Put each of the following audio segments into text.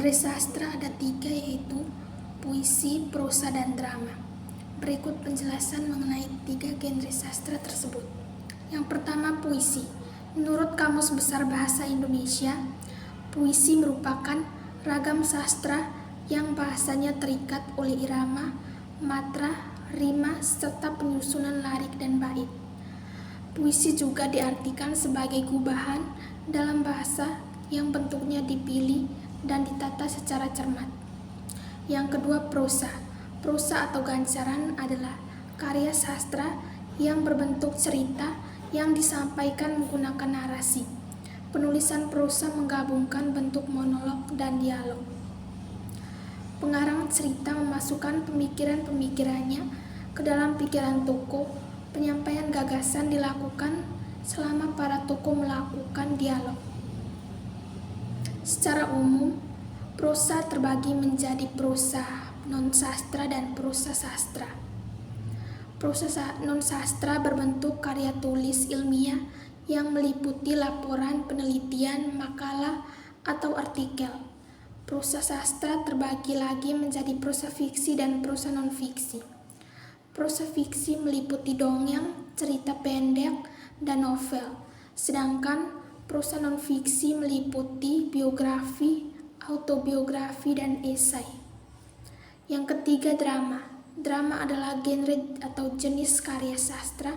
Genre sastra ada 3, yaitu puisi, prosa, dan drama. Berikut penjelasan mengenai 3 genre sastra tersebut. Yang pertama, puisi. Menurut Kamus Besar Bahasa Indonesia, puisi merupakan ragam sastra yang bahasanya terikat oleh irama, matra, rima, serta penyusunan larik dan bait. Puisi juga diartikan sebagai gubahan dalam bahasa yang bentuknya dipilih dan ditata secara cermat. Yang kedua, prosa. Prosa atau gancaran adalah karya sastra yang berbentuk cerita yang disampaikan menggunakan narasi. Penulisan prosa menggabungkan bentuk monolog dan dialog. Pengarang cerita memasukkan pemikiran-pemikirannya ke dalam pikiran tokoh. Penyampaian gagasan dilakukan selama para tokoh melakukan dialog. Secara umum, prosa terbagi menjadi prosa non-sastra dan prosa sastra. Prosa non-sastra berbentuk karya tulis ilmiah yang meliputi laporan, penelitian, makalah, atau artikel. Prosa sastra terbagi lagi menjadi prosa fiksi dan prosa non-fiksi. Prosa fiksi meliputi dongeng, cerita pendek, dan novel, sedangkan prosa non-fiksi meliputi biografi, autobiografi, dan esai. Yang ketiga, drama. Drama adalah genre atau jenis karya sastra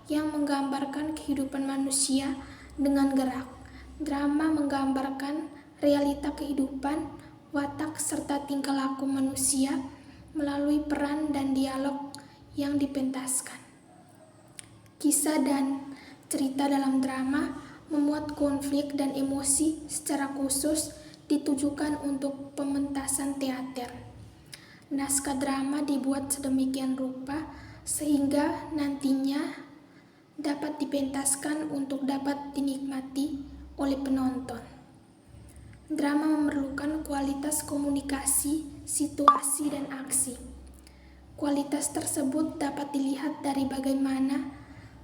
yang menggambarkan kehidupan manusia dengan gerak. Drama menggambarkan realita kehidupan, watak, serta tingkah laku manusia melalui peran dan dialog yang dipentaskan. Kisah dan cerita dalam drama memuat konflik dan emosi secara khusus ditujukan untuk pementasan teater. Naskah drama dibuat sedemikian rupa sehingga nantinya dapat dipentaskan untuk dapat dinikmati oleh penonton. Drama memerlukan kualitas komunikasi, situasi, dan aksi. Kualitas tersebut dapat dilihat dari bagaimana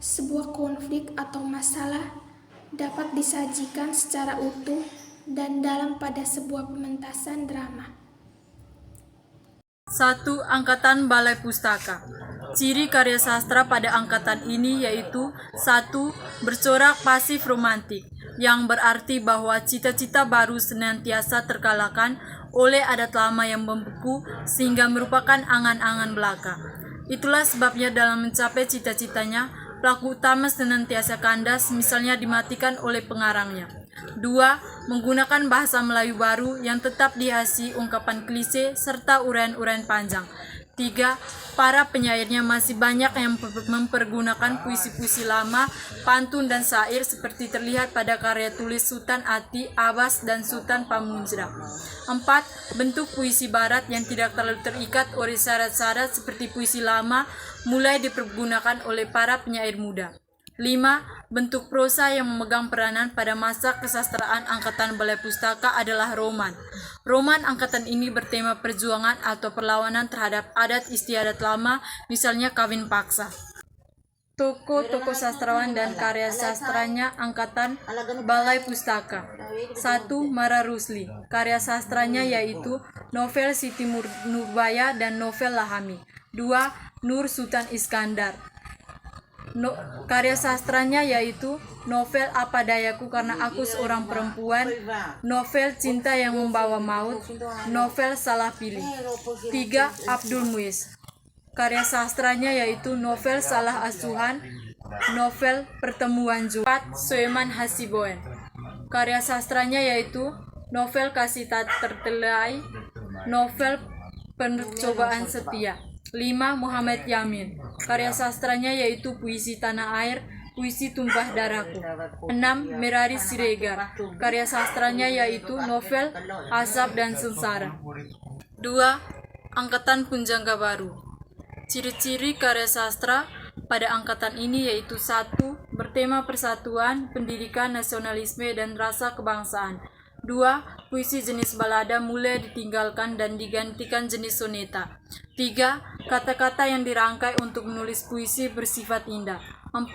sebuah konflik atau masalah dapat disajikan secara utuh dan dalam pada sebuah pementasan drama. 1. Angkatan Balai Pustaka. Ciri karya sastra pada angkatan ini yaitu 1. Bercorak pasif romantik, yang berarti bahwa cita-cita baru senantiasa terkalahkan oleh adat lama yang membeku sehingga merupakan angan-angan belaka. Itulah sebabnya dalam mencapai cita-citanya, pelaku utama senantiasa kandas, misalnya dimatikan oleh pengarangnya. 2. Menggunakan bahasa Melayu baru yang tetap dihiasi ungkapan klise serta uraian-uraian panjang. 3. Para penyairnya masih banyak yang mempergunakan puisi-puisi lama, pantun dan syair seperti terlihat pada karya tulis Sultan Ati, Abbas, dan Sultan Pamunjra. 4. Bentuk puisi barat yang tidak terlalu terikat oleh syarat-syarat seperti puisi lama mulai dipergunakan oleh para penyair muda. 5. Bentuk prosa yang memegang peranan pada masa kesastraan angkatan Balai Pustaka adalah roman. Roman angkatan ini bertema perjuangan atau perlawanan terhadap adat istiadat lama, misalnya kawin paksa. Tokoh-tokoh sastrawan dan karya sastranya angkatan Balai Pustaka. 1. Mara Rusli. Karya sastranya yaitu novel Siti Nurbaya dan novel Lahami. 2. Nur Sultan Iskandar. Karya sastranya yaitu novel Apa Dayaku Karena Aku Seorang Perempuan, novel Cinta Yang Membawa Maut, novel Salah Pilih. 3. Abdul Muiz. Karya sastranya yaitu novel Salah Asuhan, novel Pertemuan Jumat. 4. Soeman Hasibuan. Karya sastranya yaitu novel Kasih Tak Tertelai, novel Percobaan Setia. 5. Muhammad Yamin. Karya sastranya yaitu puisi Tanah Air, puisi Tumpah Darahku. 6. Merari Siregar. Karya sastranya yaitu novel Azab dan Sengsara. 2. Angkatan Punjangga Baru. Ciri-ciri karya sastra pada angkatan ini yaitu 1. Bertema persatuan, pendidikan, nasionalisme, dan rasa kebangsaan. 2. Puisi jenis balada mulai ditinggalkan dan digantikan jenis soneta. 3. Kata-kata yang dirangkai untuk menulis puisi bersifat indah. 4.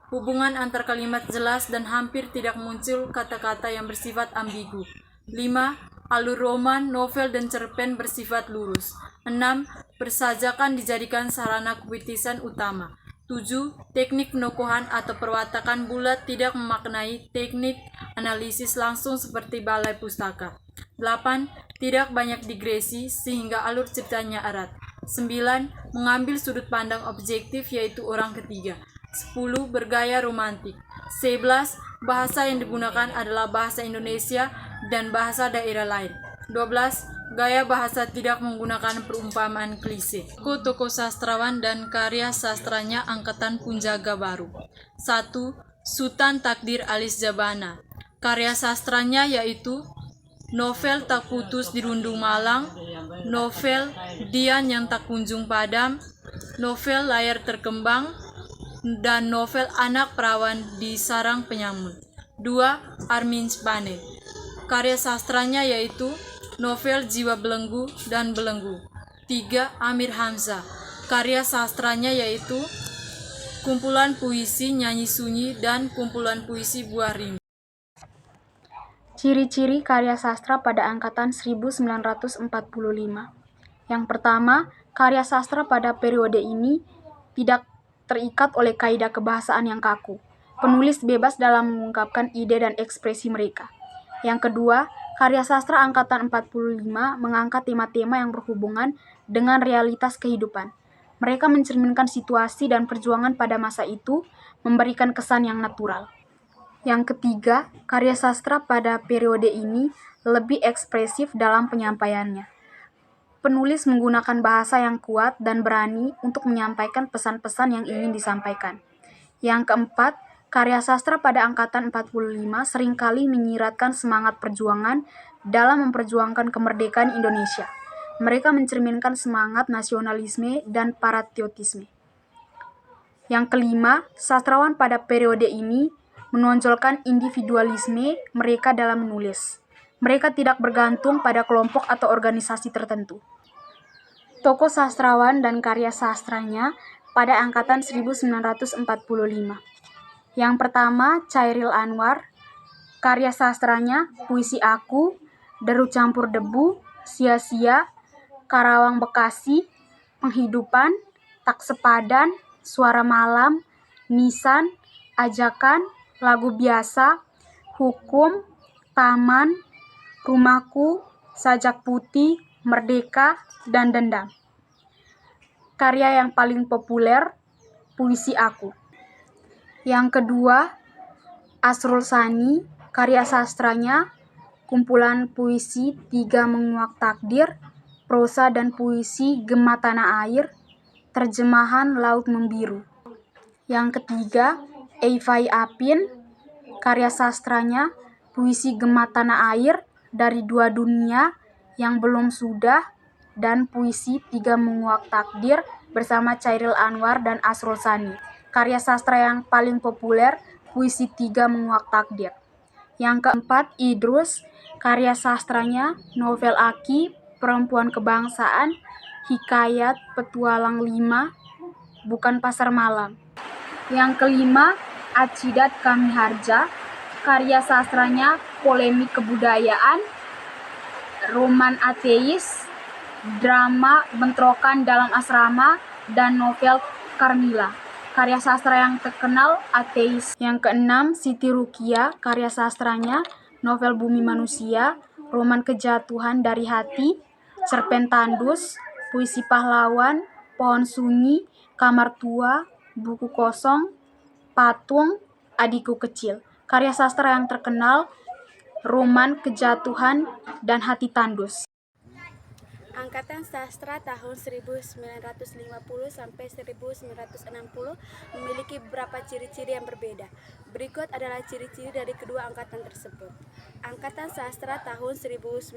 Hubungan antar kalimat jelas dan hampir tidak muncul kata-kata yang bersifat ambigu. 5. alur roman, novel, dan cerpen bersifat lurus. 6. Persajakan dijadikan sarana keputusan utama. 7. Teknik penokohan atau perwatakan bulat tidak memaknai teknik analisis langsung seperti balai pustaka. 8. Tidak banyak digresi sehingga alur ceritanya erat. 9. Mengambil sudut pandang objektif yaitu orang ketiga. 10. Bergaya romantik. 11. Bahasa yang digunakan adalah bahasa Indonesia dan bahasa daerah lain. 12. Gaya bahasa tidak menggunakan perumpamaan klise. Tokoh sastrawan dan karya sastranya angkatan Punjaga Baru. 1. Sultan Takdir Alis Jabana. Karya sastranya yaitu novel Tak Putus di Rundung Malang, novel Dian yang Tak Kunjung Padam, novel Layar Terkembang, dan novel Anak Perawan di Sarang Penyamun. 2. Armin Spane. Karya sastranya yaitu novel Jiwa Belenggu dan Belenggu. 3. Amir Hamzah. Karya sastranya yaitu kumpulan puisi Nyanyi Sunyi dan kumpulan puisi Buah Rindu. Ciri-ciri karya sastra pada angkatan 1945. Yang pertama, karya sastra pada periode ini tidak terikat oleh kaidah kebahasaan yang kaku. Penulis bebas dalam mengungkapkan ide dan ekspresi mereka. Yang kedua, karya sastra angkatan 45 mengangkat tema-tema yang berhubungan dengan realitas kehidupan. Mereka mencerminkan situasi dan perjuangan pada masa itu, memberikan kesan yang natural. Yang ketiga, karya sastra pada periode ini lebih ekspresif dalam penyampaiannya. Penulis menggunakan bahasa yang kuat dan berani untuk menyampaikan pesan-pesan yang ingin disampaikan. Yang keempat, karya sastra pada angkatan 45 seringkali menyiratkan semangat perjuangan dalam memperjuangkan kemerdekaan Indonesia. Mereka mencerminkan semangat nasionalisme dan patriotisme. Yang kelima, sastrawan pada periode ini menonjolkan individualisme mereka dalam menulis. Mereka tidak bergantung pada kelompok atau organisasi tertentu. Tokoh sastrawan dan karya sastranya pada angkatan 1945. Yang pertama, Chairil Anwar. Karya sastranya Puisi Aku, Deru Campur Debu, Sia-sia, Karawang Bekasi, Penghidupan, Tak Sepadan, Suara Malam, Nisan, Ajakan, Lagu Biasa, Hukum, Taman, Rumahku, Sajak Putih, Merdeka, dan Dendam. Karya yang paling populer, Puisi Aku. Yang kedua, Asrul Sani. Karya sastranya, kumpulan puisi Tiga Menguak Takdir, prosa dan puisi Gema Tanah Air, terjemahan Laut Membiru. Yang ketiga, Eivai Apin. Karya sastranya puisi Gema Tanah Air, Dari Dua Dunia, Yang Belum Sudah, dan puisi Tiga Menguak Takdir bersama Chairil Anwar dan Asrul Sani. Karya sastra yang paling populer, puisi Tiga Menguak Takdir. Yang keempat, Idrus. Karya sastranya novel Aki, Perempuan Kebangsaan, Hikayat Petualang 5, Bukan Pasar Malam. Yang kelima, Acidat Kamiharja. Karya sastranya polemik kebudayaan, roman ateis, drama bentrokan dalam asrama, dan novel Carmilla. Karya sastra yang terkenal ateis. Yang keenam, Siti Rukia. Karya sastranya novel Bumi Manusia, roman kejatuhan dari hati, cerpen Tandus, puisi pahlawan, Pohon Sunyi, Kamar Tua, Buku Kosong, Patung, Adikku Kecil. Karya sastra yang terkenal, roman Kejatuhan dan Hati Tandus. Angkatan Sastra tahun 1950 sampai 1960 memiliki beberapa ciri-ciri yang berbeda. Berikut adalah ciri-ciri dari kedua angkatan tersebut. Angkatan Sastra tahun 1950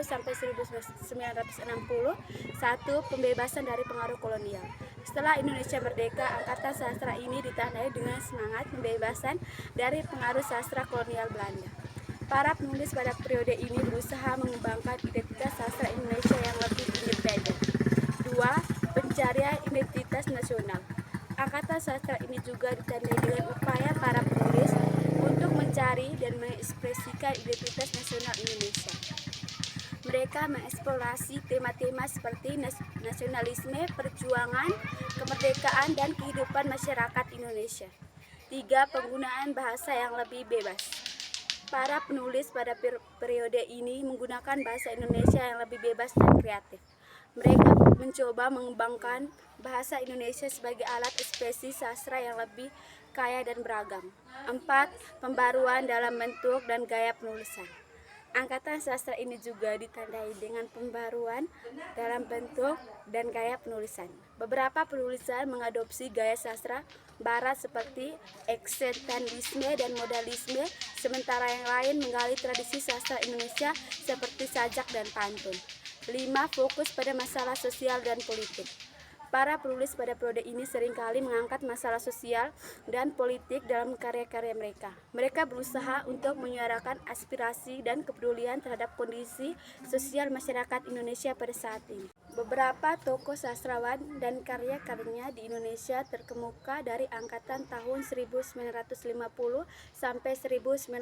sampai 1960. 1. Pembebasan dari pengaruh kolonial. Setelah Indonesia merdeka, angkatan sastra ini ditandai dengan semangat pembebasan dari pengaruh sastra kolonial Belanda. Para penulis pada periode ini berusaha mengembangkan identitas sastra Indonesia yang lebih independen. 2. Pencarian identitas nasional. Angkatan sastra ini juga ditandai dengan upaya para penulis untuk mencari dan mengekspresikan identitas nasional Indonesia. Mereka mengeksplorasi tema-tema seperti nasionalisme, perjuangan, kemerdekaan, dan kehidupan masyarakat Indonesia. 3. Penggunaan bahasa yang lebih bebas. Para penulis pada periode ini menggunakan bahasa Indonesia yang lebih bebas dan kreatif. Mereka mencoba mengembangkan bahasa Indonesia sebagai alat ekspresi sastra yang lebih kaya dan beragam. 4. Pembaruan dalam bentuk dan gaya penulisan. Angkatan sastra ini juga ditandai dengan pembaruan dalam bentuk dan gaya penulisan. Beberapa penulisan mengadopsi gaya sastra barat seperti eksistensialisme dan modalisme, sementara yang lain menggali tradisi sastra Indonesia seperti sajak dan pantun. 5. Fokus pada masalah sosial dan politik. Para penulis pada periode ini seringkali mengangkat masalah sosial dan politik dalam karya-karya mereka. Mereka berusaha untuk menyuarakan aspirasi dan kepedulian terhadap kondisi sosial masyarakat Indonesia pada saat ini. Beberapa tokoh sastrawan dan karya-karyanya di Indonesia terkemuka dari angkatan tahun 1950 sampai 1960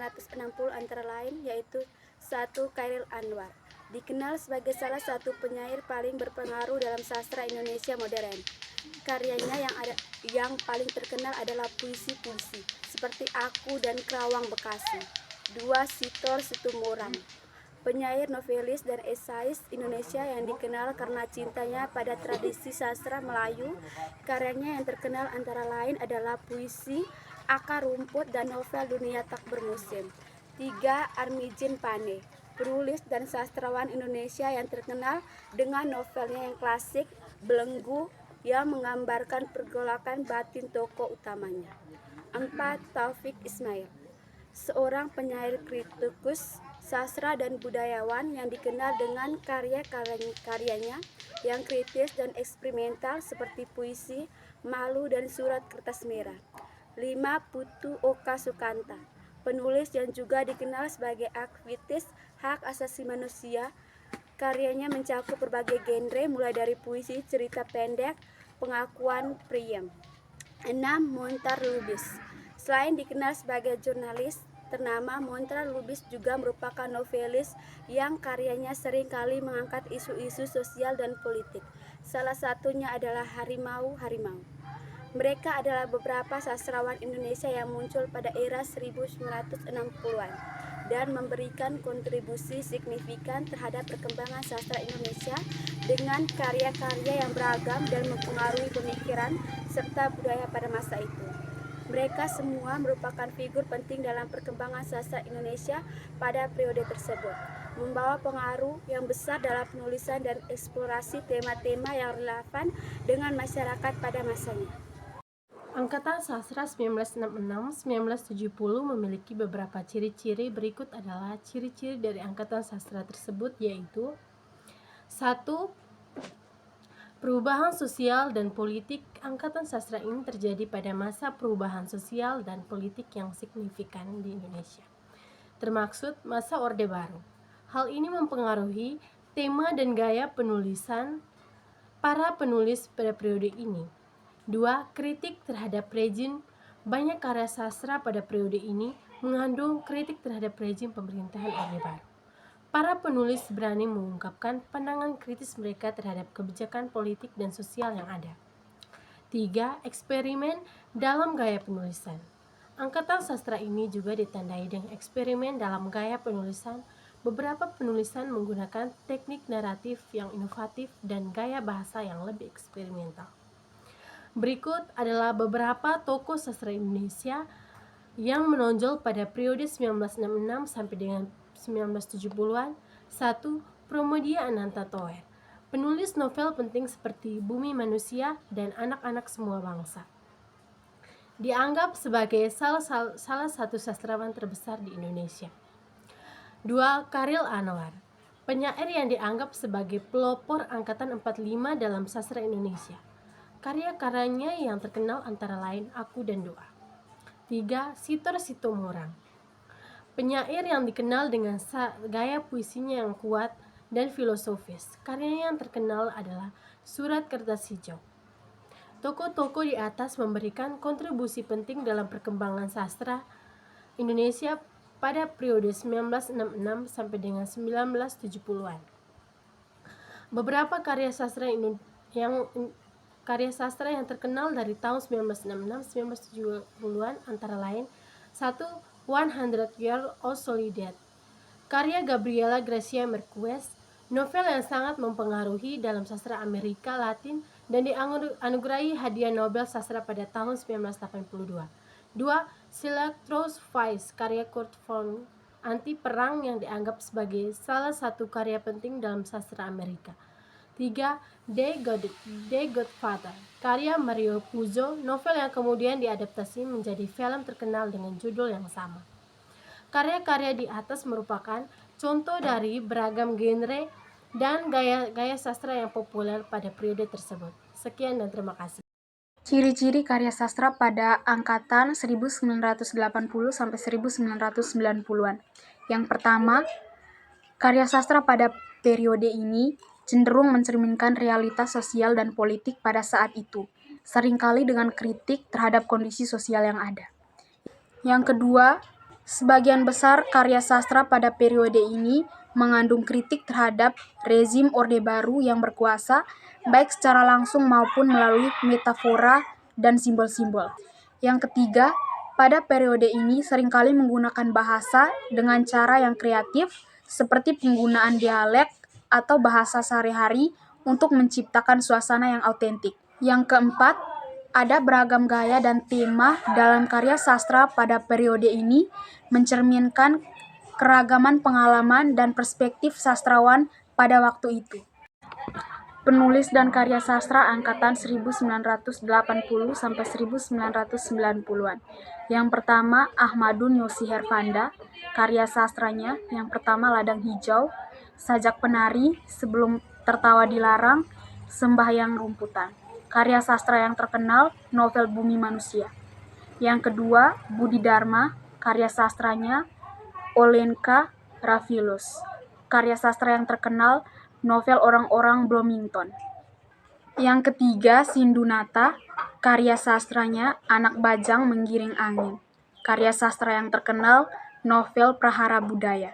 antara lain yaitu 1. Chairil Anwar, dikenal sebagai salah satu penyair paling berpengaruh dalam sastra Indonesia modern. Karyanya yang paling terkenal adalah puisi-puisi seperti Aku dan Kerawang Bekasi. 2. Sitor Situmorang, penyair, novelis, dan esais Indonesia yang dikenal karena cintanya pada tradisi sastra Melayu. Karyanya yang terkenal antara lain adalah puisi Akar Rumput dan novel Dunia Tak Bermusim. 3. Armidjin Pane, penulis dan sastrawan Indonesia yang terkenal dengan novelnya yang klasik Belenggu yang menggambarkan pergolakan batin tokoh utamanya. 4. Taufik Ismail, seorang penyair kritikus sastra dan budayawan yang dikenal dengan karya-karyanya yang kritis dan eksperimental seperti puisi Malu dan Surat Kertas Merah. 5. Putu Oka Sukanta, penulis yang juga dikenal sebagai aktivis hak asasi manusia. Karyanya mencakup berbagai genre mulai dari puisi, cerita pendek, pengakuan priem. 6. Montar Lubis, selain dikenal sebagai jurnalis ternama, Montar Lubis juga merupakan novelis yang karyanya seringkali mengangkat isu-isu sosial dan politik. Salah satunya adalah Harimau. Mereka adalah beberapa sastrawan Indonesia yang muncul pada era 1960-an dan memberikan kontribusi signifikan terhadap perkembangan sastra Indonesia dengan karya-karya yang beragam dan mempengaruhi pemikiran serta budaya pada masa itu. Mereka semua merupakan figur penting dalam perkembangan sastra Indonesia pada periode tersebut, membawa pengaruh yang besar dalam penulisan dan eksplorasi tema-tema yang relevan dengan masyarakat pada masanya. Angkatan Sastra 1966-1970 memiliki beberapa ciri-ciri. Berikut adalah ciri-ciri dari Angkatan Sastra tersebut, yaitu 1. Perubahan sosial dan politik. Angkatan Sastra ini terjadi pada masa perubahan sosial dan politik yang signifikan di Indonesia, termaksud masa Orde Baru. Hal ini mempengaruhi tema dan gaya penulisan para penulis pada periode ini. 2. Kritik terhadap rejim. Banyak karya sastra pada periode ini mengandung kritik terhadap rejim pemerintahan Orde Baru. Para penulis berani mengungkapkan pandangan kritis mereka terhadap kebijakan politik dan sosial yang ada. 3. Eksperimen dalam gaya penulisan. Angkatan sastra ini juga ditandai dengan eksperimen dalam gaya penulisan. Beberapa penulisan menggunakan teknik naratif yang inovatif dan gaya bahasa yang lebih eksperimental. Berikut adalah beberapa tokoh sastra Indonesia yang menonjol pada periode 1966 sampai dengan 1970-an. 1. Pramoedya Ananta Toer, penulis novel penting seperti Bumi Manusia dan Anak-anak Semua Bangsa. Dianggap sebagai salah satu sastrawan terbesar di Indonesia. 2. Chairil Anwar, penyair yang dianggap sebagai pelopor angkatan 45 dalam sastra Indonesia. Karya-karyanya yang terkenal antara lain Aku dan Doa. 3. Sitor Situmorang, penyair yang dikenal dengan gaya puisinya yang kuat dan filosofis. Karyanya yang terkenal adalah Surat Kertas Hijau. Tokoh-tokoh di atas memberikan kontribusi penting dalam perkembangan sastra Indonesia pada periode 1966 sampai dengan 1970-an. Beberapa karya sastra yang terkenal dari tahun 1966-1970-an antara lain: 1. 100 Years of Soledad, karya Gabriela Garcia Marquez, novel yang sangat mempengaruhi dalam sastra Amerika Latin dan dianugerahi hadiah Nobel Sastra pada tahun 1982. 2. Silkroad Vice, karya Kurt Vonnegut, anti perang yang dianggap sebagai salah satu karya penting dalam sastra Amerika. 3. The Godfather, karya Mario Puzo, novel yang kemudian diadaptasi menjadi film terkenal dengan judul yang sama. Karya-karya di atas merupakan contoh dari beragam genre dan gaya sastra yang populer pada periode tersebut. Sekian dan terima kasih. Ciri-ciri karya sastra pada angkatan 1980-1990-an. Yang pertama, karya sastra pada periode ini cenderung mencerminkan realitas sosial dan politik pada saat itu, seringkali dengan kritik terhadap kondisi sosial yang ada. Yang kedua, sebagian besar karya sastra pada periode ini mengandung kritik terhadap rezim Orde Baru yang berkuasa, baik secara langsung maupun melalui metafora dan simbol-simbol. Yang ketiga, pada periode ini seringkali menggunakan bahasa dengan cara yang kreatif, seperti penggunaan dialek atau bahasa sehari-hari untuk menciptakan suasana yang autentik. Yang keempat, ada beragam gaya dan tema dalam karya sastra pada periode ini mencerminkan keragaman pengalaman dan perspektif sastrawan pada waktu itu. Penulis dan karya sastra angkatan 1980-1990-an. Yang pertama, Ahmadun Yosi Herfanda. Karya sastranya yang pertama Ladang Hijau, Sajak Penari, Sebelum Tertawa Dilarang, Sembahyang Rumputan. Karya sastra yang terkenal, novel Bumi Manusia. Yang kedua, Budi Dharma. Karya sastranya Olenka Raffilus. Karya sastra yang terkenal, novel Orang-Orang Bloomington. Yang ketiga, Sindunata. Karya sastranya Anak Bajang Menggiring Angin. Karya sastra yang terkenal, novel Prahara Budaya.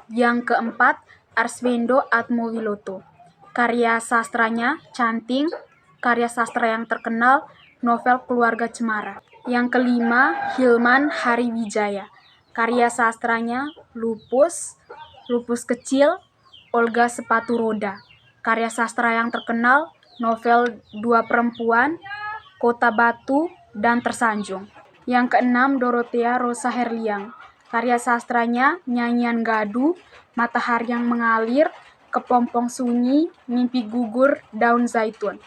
Yang keempat, Arswendo Atmowiloto. Karya sastranya Canting. Karya sastra yang terkenal, novel Keluarga Cemara. Yang kelima, Hilman Hariwijaya. Karya sastranya Lupus, Lupus Kecil, Olga Sepatu Roda. Karya sastra yang terkenal, novel Dua Perempuan, Kota Batu, dan Tersanjung. Yang keenam, Dorothea Rosa Herliang. Karya sastranya Nyanyian Gadu, Matahari yang Mengalir, Kepompong Sunyi, Mimpi Gugur, Daun Zaitun.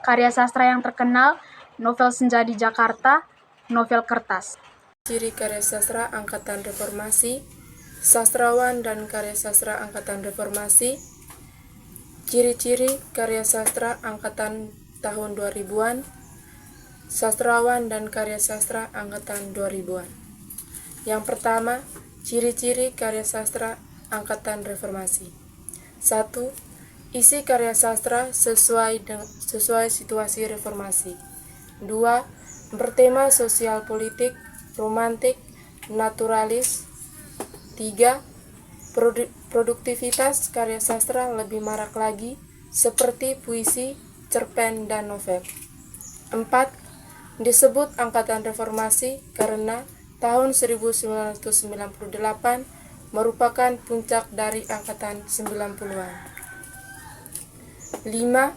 Karya sastra yang terkenal, novel Senja di Jakarta, novel Kertas. Ciri karya sastra angkatan reformasi, sastrawan dan karya sastra angkatan reformasi. Ciri-ciri karya sastra angkatan tahun 2000-an, sastrawan dan karya sastra angkatan 2000-an. Yang pertama, ciri-ciri karya sastra angkatan reformasi. 1. Isi karya sastra sesuai situasi reformasi. 2. Bertema sosial politik, romantik, naturalis. 3. Produktivitas karya sastra lebih marak lagi, seperti puisi, cerpen, dan novel. 4. Disebut angkatan reformasi karena tahun 1998 merupakan puncak dari angkatan 90-an. 5.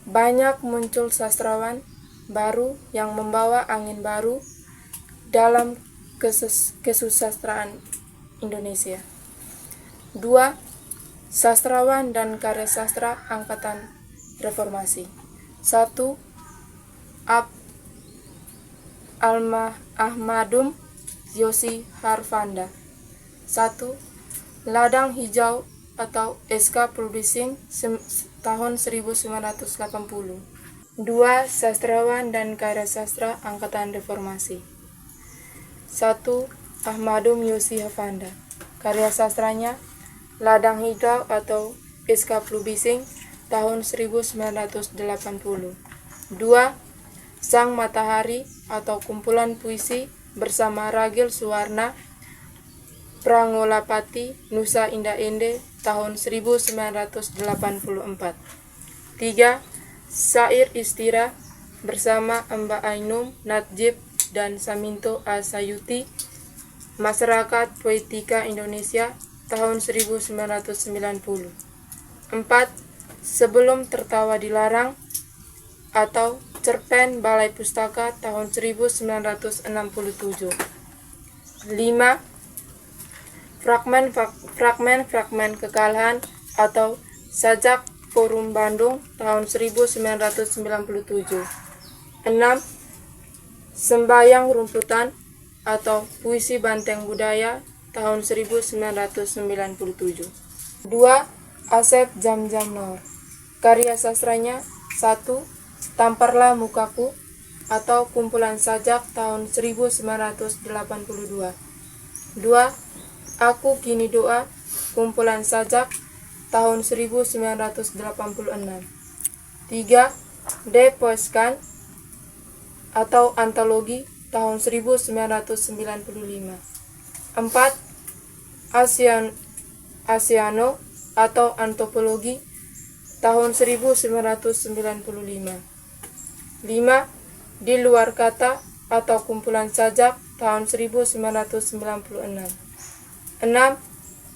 Banyak muncul sastrawan baru yang membawa angin baru dalam kesusastraan Indonesia. 2. Sastrawan dan karya sastra angkatan reformasi. 1. Ahmadum Yosi Herfanda. 1. Ladang Hijau atau SK Publishing tahun 1980. 2. Sastrawan dan karya sastra angkatan reformasi. 1. Ahmadum Yosi Herfanda. Karya sastranya Ladang Hijau atau SK Publishing tahun 1980. 2. Sang Matahari atau kumpulan puisi bersama Ragil Suwarna Prangolapati, Nusa Indah Ende, tahun 1984. 3. Syair Istira bersama Mbak Ainum, Najib, dan Saminto Asayuti, Masyarakat Poetika Indonesia, tahun 1990. 4. Sebelum Tertawa Dilarang atau Cerpen Balai Pustaka, tahun 1967. 5. Fragmen Kekalahan atau Sajak Forum Bandung, tahun 1997. 6. Sembayang Rumputan atau Puisi Banteng Budaya, tahun 1997. 2. Asep Jam-Jam Noor. Karya sastranya: 1. Tamparlah Mukaku atau kumpulan sajak, tahun 1982. 2. Aku Kini Doa, kumpulan sajak, tahun 1986. 3. De Poeskan atau antologi, tahun 1995. 4. Asiano atau antropologi, tahun 1995. 5. Di Luar Kata atau kumpulan sajak, tahun 1996. 6.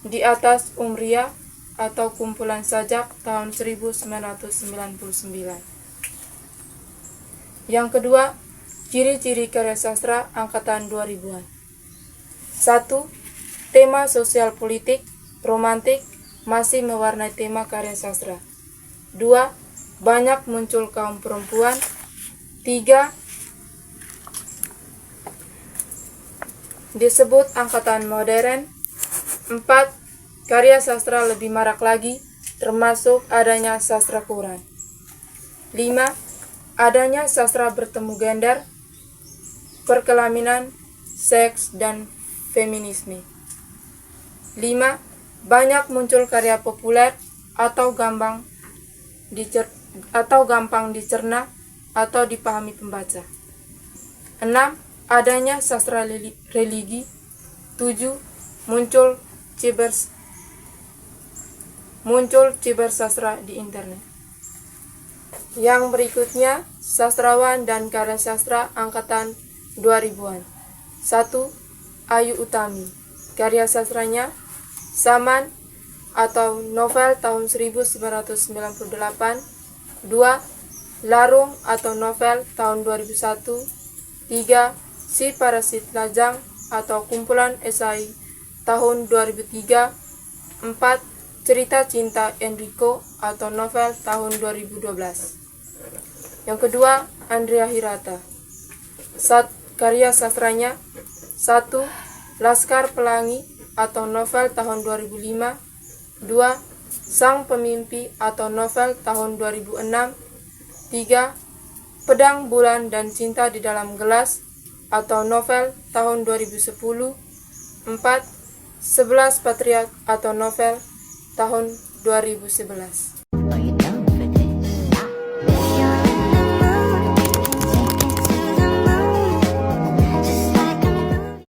Di Atas Umria atau kumpulan sajak, tahun 1999. Yang kedua, ciri-ciri karya sastra angkatan 2000-an. 1. Tema sosial politik, romantik masih mewarnai tema karya sastra. 2. Banyak muncul kaum perempuan. 3. Disebut angkatan modern. 4. Karya sastra lebih marak lagi, termasuk adanya sastra Quran. 5. Adanya sastra bertemu gender, perkelaminan, seks, dan feminisme. 5. Banyak muncul karya populer atau gampang dicerna atau dipahami pembaca. 6. Adanya sastra religi. 7. Muncul cibersastra di internet. Yang berikutnya, sastrawan dan karya sastra angkatan 2000-an. 1. Ayu Utami. Karya sastranya: Saman atau novel, tahun 1998. 2. Larung atau novel, tahun 2001. 3. Si Parasit Lajang atau kumpulan esai, tahun 2003. 4. Cerita Cinta Enrico atau novel, tahun 2012. Yang kedua, Andrea Hirata. Karya sastranya: 1. Laskar Pelangi atau novel, tahun 2005. 2. Sang Pemimpi atau novel, tahun 2006. 3. Pedang Bulan dan Cinta di Dalam Gelas atau novel, tahun 2010. 4. 11 Patriot atau novel, tahun 2011.